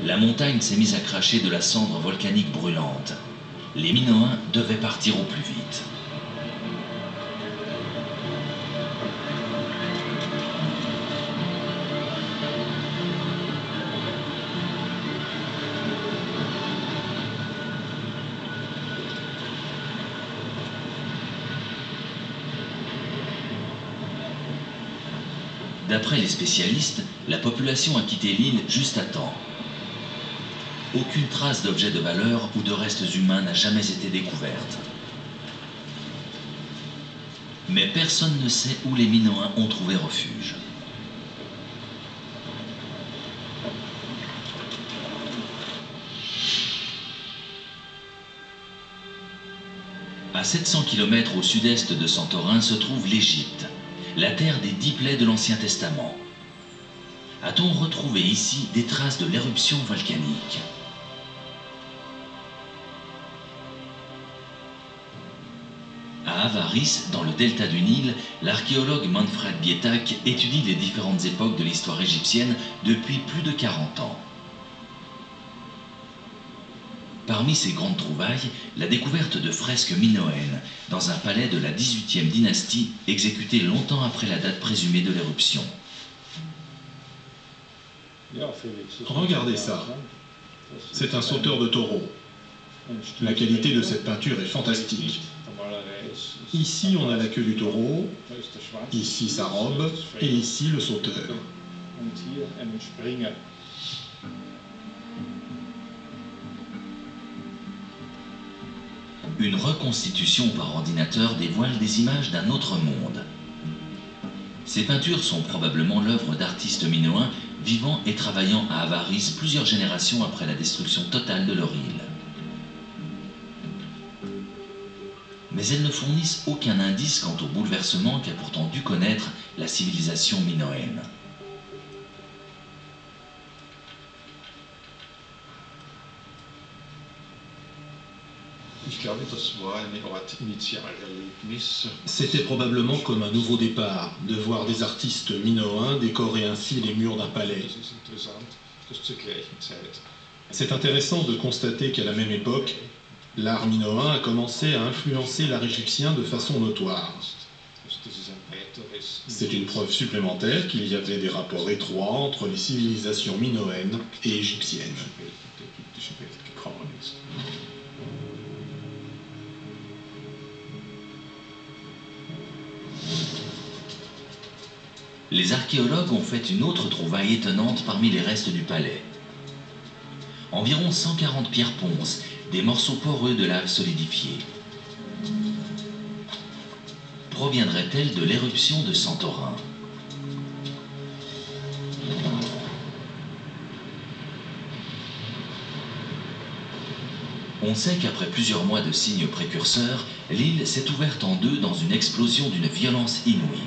La montagne s'est mise à cracher de la cendre volcanique brûlante. Les Minoens devaient partir au plus vite. D'après les spécialistes, la population a quitté l'île juste à temps. Aucune trace d'objets de valeur ou de restes humains n'a jamais été découverte. Mais personne ne sait où les Minoens ont trouvé refuge. À 700 km au sud-est de Santorin se trouve l'Égypte, la terre des 10 plaies de l'Ancien Testament. A-t-on retrouvé ici des traces de l'éruption volcanique? À Avaris, dans le delta du Nil, l'archéologue Manfred Bietak étudie les différentes époques de l'histoire égyptienne depuis plus de 40 ans. Parmi ces grandes trouvailles, la découverte de fresques minoennes dans un palais de la 18e dynastie exécuté longtemps après la date présumée de l'éruption. Regardez ça. C'est un sauteur de taureau. La qualité de cette peinture est fantastique. Ici, on a la queue du taureau, ici sa robe, et ici le sauteur. Une reconstitution par ordinateur dévoile des images d'un autre monde. Ces peintures sont probablement l'œuvre d'artistes minoens vivant et travaillant à Avaris plusieurs générations après la destruction totale de leur île. Mais elles ne fournissent aucun indice quant au bouleversement qu'a pourtant dû connaître la civilisation minoenne. C'était probablement comme un nouveau départ, de voir des artistes minoens décorer ainsi les murs d'un palais. C'est intéressant de constater qu'à la même époque, l'art minoen a commencé à influencer l'art égyptien de façon notoire. C'est une preuve supplémentaire qu'il y avait des rapports étroits entre les civilisations minoennes et égyptiennes. Les archéologues ont fait une autre trouvaille étonnante parmi les restes du palais. Environ 140 pierres ponces, des morceaux poreux de lave solidifiée. Proviendraient-elles de l'éruption de Santorin? On sait qu'après plusieurs mois de signes précurseurs, l'île s'est ouverte en deux dans une explosion d'une violence inouïe.